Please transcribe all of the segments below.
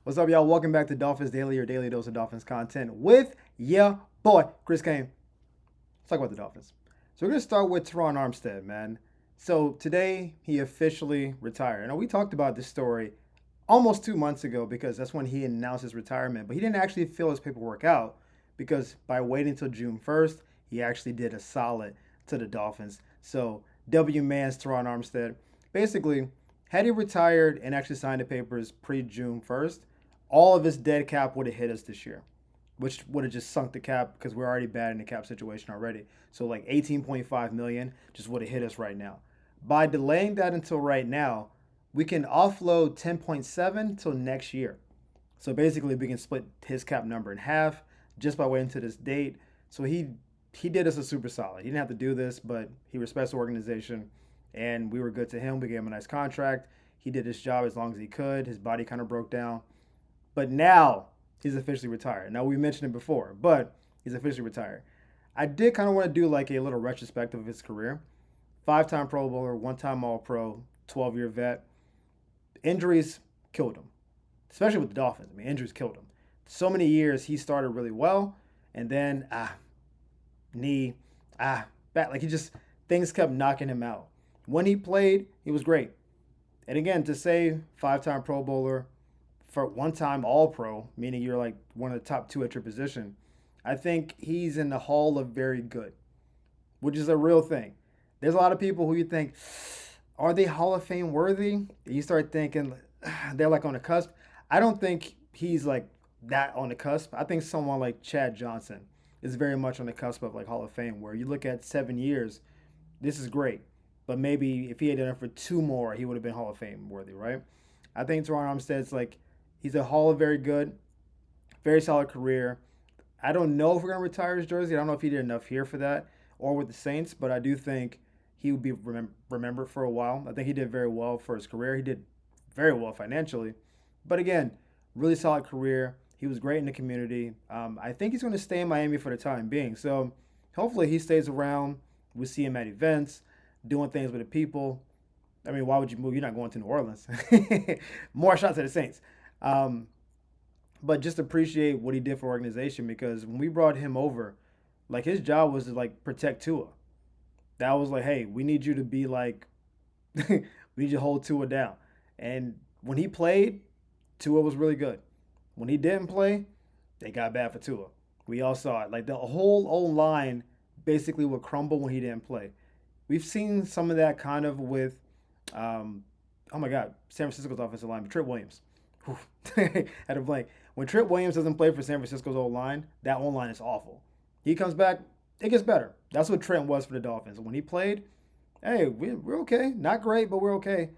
What's up, y'all? Welcome back to Dolphins Daily, your daily dose of Dolphins content with ya boy, Chris Kane. Let's talk about the Dolphins. So we're gonna start with Terron Armstead, man. So today he officially retired. Now we talked about this story almost 2 months ago because that's when he announced his retirement. But he didn't actually fill his paperwork out because by waiting until June 1st, he actually did a solid to the Dolphins. So W man's Terron Armstead. Basically, had he retired and actually signed the papers pre-June 1st, all of his dead cap would have hit us this year, which would have just sunk the cap because we're already bad in the cap situation already. So like 18.5 million just would have hit us right now. By delaying that until right now, we can offload 10.7 till next year. So basically, we can split his cap number in half just by waiting to this date. So he did us a super solid. He didn't have to do this, but he respects the organization, and we were good to him. We gave him a nice contract. He did his job as long as he could. His body kind of broke down, but now he's officially retired. Now we mentioned it before, but he's officially retired. I did kind of want to do like a little retrospective of his career. Five-time Pro Bowler, one-time All-Pro, 12-year vet. Injuries killed him, especially with the Dolphins. I mean, injuries killed him. So many years he started really well, and then knee, back. Like he just things kept knocking him out. When he played, he was great. And again, to say five-time Pro Bowler, for one-time All-Pro, meaning you're like one of the top two at your position, I think he's in the Hall of Very Good, which is a real thing. There's a lot of people who you think, are they Hall of Fame worthy? You start thinking they're like on the cusp. I don't think he's like that on the cusp. I think someone like Chad Johnson is very much on the cusp of like Hall of Fame, where you look at 7 years, this is great. But maybe if he had done it for two more, he would have been Hall of Fame worthy, right? I think Terron Armstead's like, he's a Hall of Very Good, very solid career. I don't know if we're going to retire his jersey. I don't know if he did enough here for that or with the Saints, but I do think he would be remembered for a while. I think he did very well for his career. He did very well financially. But again, really solid career. He was great in the community. I think he's going to stay in Miami for the time being. So hopefully he stays around. We see him at events, doing things with the people. I mean, why would you move? You're not going to New Orleans. More shots at the Saints. Um, but just appreciate what he did for organization because when we brought him over, like his job was to like protect Tua. That was like, hey, we need you to be like, we need you to hold Tua down. And when he played, Tua was really good. When he didn't play, they got bad for Tua. We all saw it. Like the whole old line basically would crumble when he didn't play. We've seen some of that kind of with, oh my God, San Francisco's offensive line, Trip Williams. Had a blank. When Trip Williams doesn't play for San Francisco's old line, that old line is awful. He comes back, it gets better. That's what Trent was for the Dolphins. When he played, hey, we're okay. Not great, but we're okay.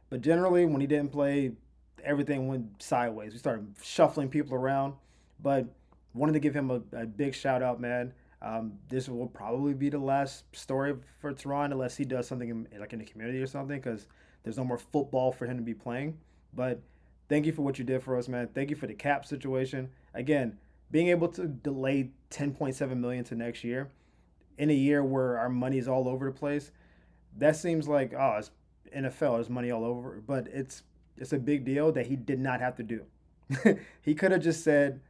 But generally, when he didn't play, everything went sideways. We started shuffling people around. But wanted to give him a big shout out, man. This will probably be the last story for Teron unless he does something like in the community or something because there's no more football for him to be playing. But thank you for what you did for us, man. Thank you for the cap situation. Again, being able to delay 10.7 million to next year in a year where our money's all over the place, that seems like it's NFL, there's money all over, but it's a big deal that he did not have to do. He could have just said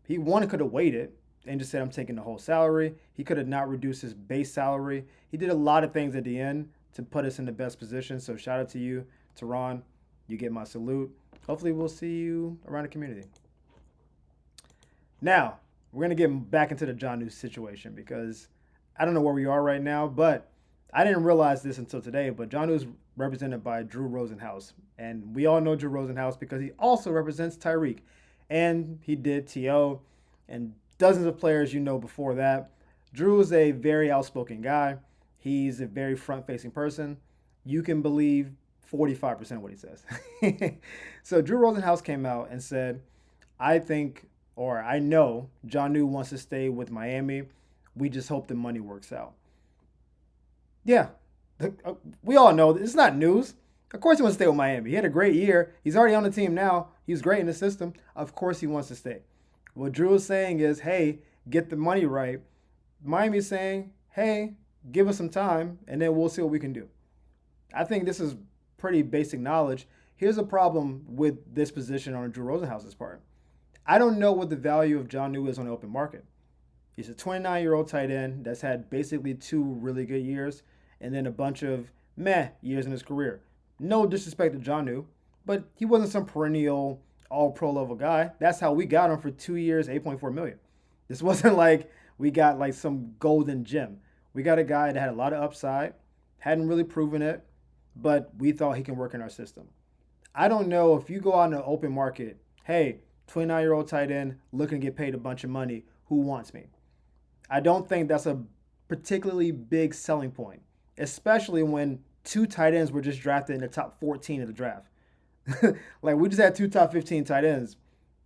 he could have waited and just said I'm taking the whole salary. He could have not reduced his base salary. He did a lot of things at the end to put us in the best position. So shout out to you, Teron. You get my salute. Hopefully we'll see you around the community. Now, we're going to get back into the Jonnu situation because I don't know where we are right now, but I didn't realize this until today, but Jonnu is represented by Drew Rosenhaus. And we all know Drew Rosenhaus because he also represents Tyreek. And he did TO and dozens of players you know before that. Drew is a very outspoken guy. He's a very front-facing person. You can believe 45% of what he says. So Drew Rosenhaus came out and said, I think, or I know, Jonnu wants to stay with Miami. We just hope the money works out. Yeah, we all know it's not news. Of course he wants to stay with Miami. He had a great year. He's already on the team now. He's great in the system. Of course he wants to stay. What Drew is saying is, hey, get the money right. Miami's saying, hey, give us some time, and then we'll see what we can do. I think this is pretty basic knowledge. here's a problem with this position on Drew Rosenhaus's part. I don't know what the value of Jonnu is on the open market. He's a 29-year-old tight end that's had basically 2 really good years and then a bunch of meh years in his career. No disrespect to Jonnu, but he wasn't some perennial all pro level guy. That's how we got him for 2 years, 8.4 million. This wasn't like we got like some golden gem. We got a guy that had a lot of upside, hadn't really proven it, but we thought he can work in our system. I don't know if you go out in the open market, hey, 29-year-old tight end looking to get paid a bunch of money, who wants me? I don't think that's a particularly big selling point, especially when two tight ends were just drafted in the top 14 of the draft. Like we just had two top 15 tight ends.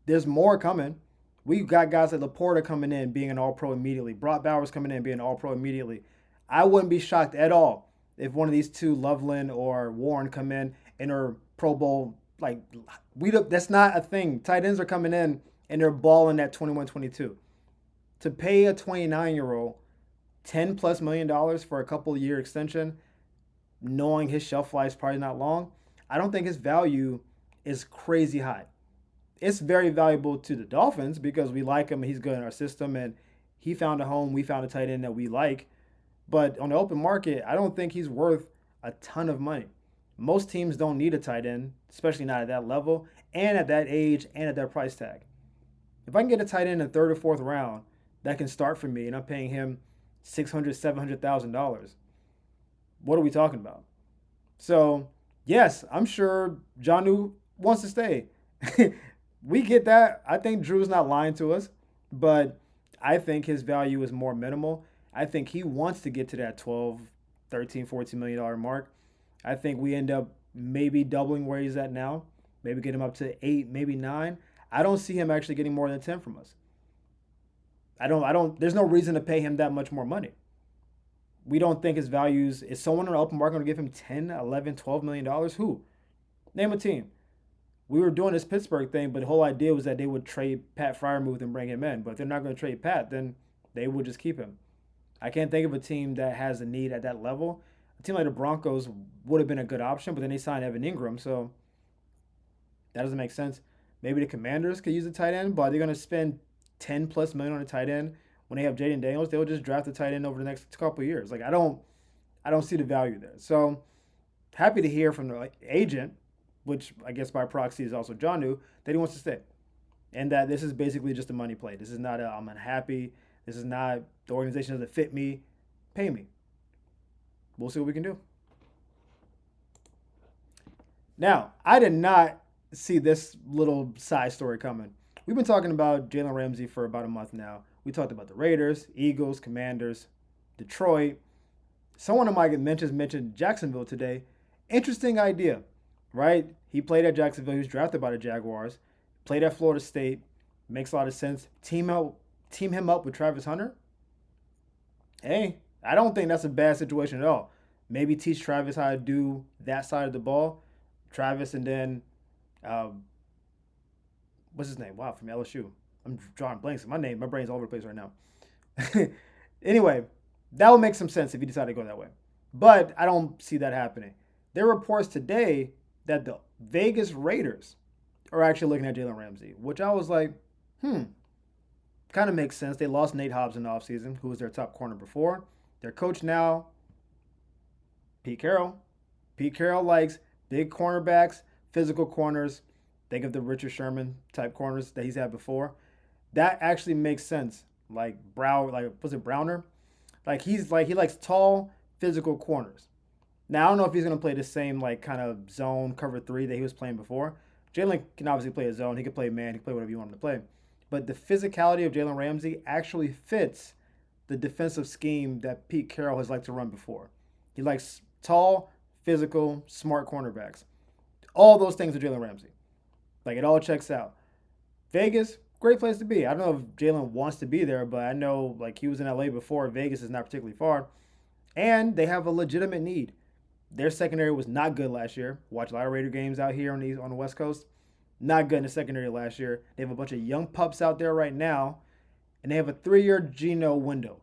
There's more coming. We got guys like Laporta coming in, being an all-pro immediately. Brock Bowers coming in, being an all-pro immediately. I wouldn't be shocked at all if one of these two, Loveland or Warren, come in and are Pro Bowl. Like that's not a thing. Tight ends are coming in and they're balling at 21, 22. To pay a 29-year-old $10+ million for a couple of year extension, knowing his shelf life is probably not long, I don't think his value is crazy high. It's very valuable to the Dolphins because we like him and he's good in our system and he found a home. We found a tight end that we like. But on the open market, I don't think he's worth a ton of money. Most teams don't need a tight end, especially not at that level and at that age and at that price tag. If I can get a tight end in the third or fourth round that can start for me and I'm paying him $600,000, $700,000, what are we talking about? So, yes, I'm sure Jonnu wants to stay. We get that. I think Drew's not lying to us, but I think his value is more minimal. I think he wants to get to that 12, 13, $14 million mark. I think we end up maybe doubling where he's at now, maybe get him up to 8, maybe 9. I don't see him actually getting more than 10 from us. There's no reason to pay him that much more money. We don't think his values, is someone in the open market going to give him 10, 11, $12 million? Who? Name a team. We were doing this Pittsburgh thing, but the whole idea was that they would trade Pat Freiermuth and bring him in. But if they're not going to trade Pat, then they would just keep him. I can't think of a team that has a need at that level. A team like the Broncos would have been a good option, but then they signed Evan Ingram, so that doesn't make sense. Maybe the Commanders could use a tight end, but they're going to spend $10+ million on a tight end. When they have Jaden Daniels, they'll just draft a tight end over the next couple of years. Like I don't see the value there. So happy to hear from the agent, which I guess by proxy is also Jonnu, that he wants to stay. And that this is basically just a money play. This is not I'm unhappy. This is not the organization doesn't fit me. Pay me. We'll see what we can do. Now, I did not see this little side story coming. We've been talking about Jalen Ramsey for about a month now. We talked about the Raiders, Eagles, Commanders, Detroit. Someone of my mentioned Jacksonville today. Interesting idea, right? He played at Jacksonville. He was drafted by the Jaguars. Played at Florida State. Makes a lot of sense. Team him up with Travis Hunter. Hey, I don't think that's a bad situation at all. Maybe teach Travis how to do that side of the ball. Travis and then, what's his name? Wow, from LSU. I'm drawing blanks. My brain's all over the place right now. Anyway, that would make some sense if you decide to go that way. But I don't see that happening. There are reports today that the Vegas Raiders are actually looking at Jalen Ramsey, which I was like, kind of makes sense. They lost Nate Hobbs in the offseason, who was their top corner before. Their coach now, Pete Carroll. Pete Carroll likes big cornerbacks, physical corners. Think of the Richard Sherman type corners that he's had before. That actually makes sense. Was it Browner? He likes tall, physical corners. Now I don't know if he's gonna play the same kind of zone cover 3 that he was playing before. Jalen can obviously play a zone. He can play man. He can play whatever you want him to play. But the physicality of Jalen Ramsey actually fits the defensive scheme that Pete Carroll has liked to run before. He likes tall, physical, smart cornerbacks. All those things are Jalen Ramsey. It all checks out. Vegas, great place to be. I don't know if Jalen wants to be there, but I know he was in LA before. Vegas is not particularly far. And they have a legitimate need. Their secondary was not good last year. Watch a lot of Raider games out here on the West Coast. Not good in the secondary last year. They have a bunch of young pups out there right now. And they have a 3-year Geno window.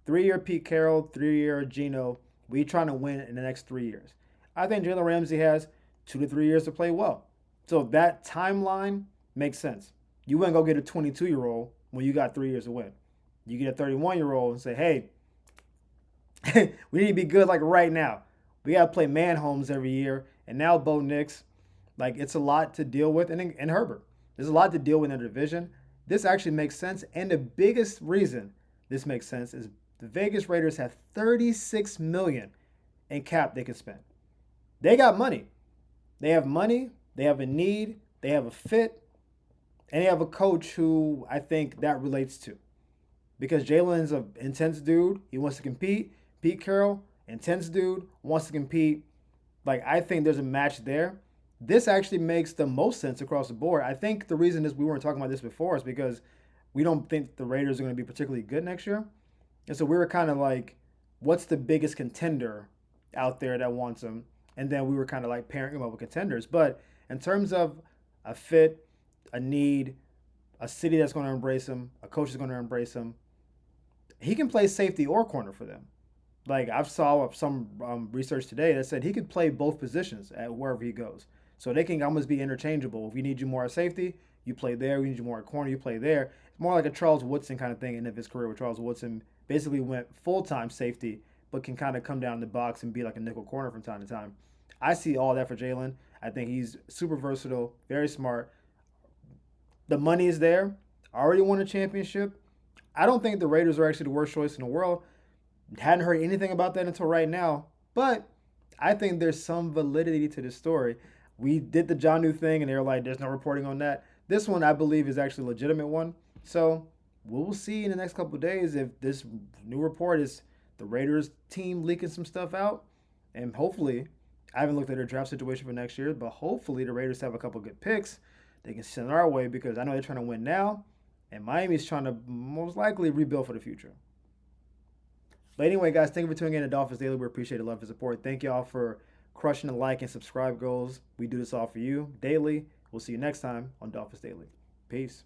3-year Pete Carroll, 3-year Geno. We trying to win in the next 3 years. I think Jalen Ramsey has 2 to 3 years to play well. So that timeline makes sense. You wouldn't go get a 22-year-old when you got 3 years to win. You get a 31-year-old and say, hey, we need to be good like right now. We got to play man homes every year. And now Bo Nix, like it's a lot to deal with. And Herbert, there's a lot to deal with in the division. This actually makes sense. And the biggest reason this makes sense is the Vegas Raiders have $36 million in cap they can spend. They got money. They have money. They have a need. They have a fit. And they have a coach who I think that relates to. Because Jalen's an intense dude. He wants to compete. Pete Carroll, intense dude, wants to compete. Like, I think there's a match there. This actually makes the most sense across the board. I think the reason is we weren't talking about this before is because we don't think the Raiders are going to be particularly good next year. And so we were kind of like, what's the biggest contender out there that wants them? And then we were kind of like pairing them up with contenders. But in terms of a fit, a need, a city that's going to embrace him, a coach that's going to embrace him, he can play safety or corner for them. Like I saw some research today that said he could play both positions at wherever he goes. So they can almost be interchangeable. If we need you more at safety, you play there. We need you more at corner, you play there. It's more like a Charles Woodson kind of thing in his career, where Charles Woodson basically went full-time safety, but can kind of come down the box and be like a nickel corner from time to time. I see all that for Jalen. I think he's super versatile, very smart. The money is there. Already won a championship. I don't think the Raiders are actually the worst choice in the world. Hadn't heard anything about that until right now, but I think there's some validity to this story. We did the Jonnu thing, and they were like, there's no reporting on that. This one, I believe, is actually a legitimate one. So we'll see in the next couple of days if this new report is the Raiders team leaking some stuff out. And hopefully, I haven't looked at their draft situation for next year, but hopefully the Raiders have a couple of good picks they can send our way, because I know they're trying to win now, and Miami's trying to most likely rebuild for the future. But anyway, guys, thank you for tuning in to Dolphins Daily. We appreciate the love and support. Thank y'all for crushing the like and subscribe goals. We do this all for you daily. We'll see you next time on Dolphins Daily. Peace.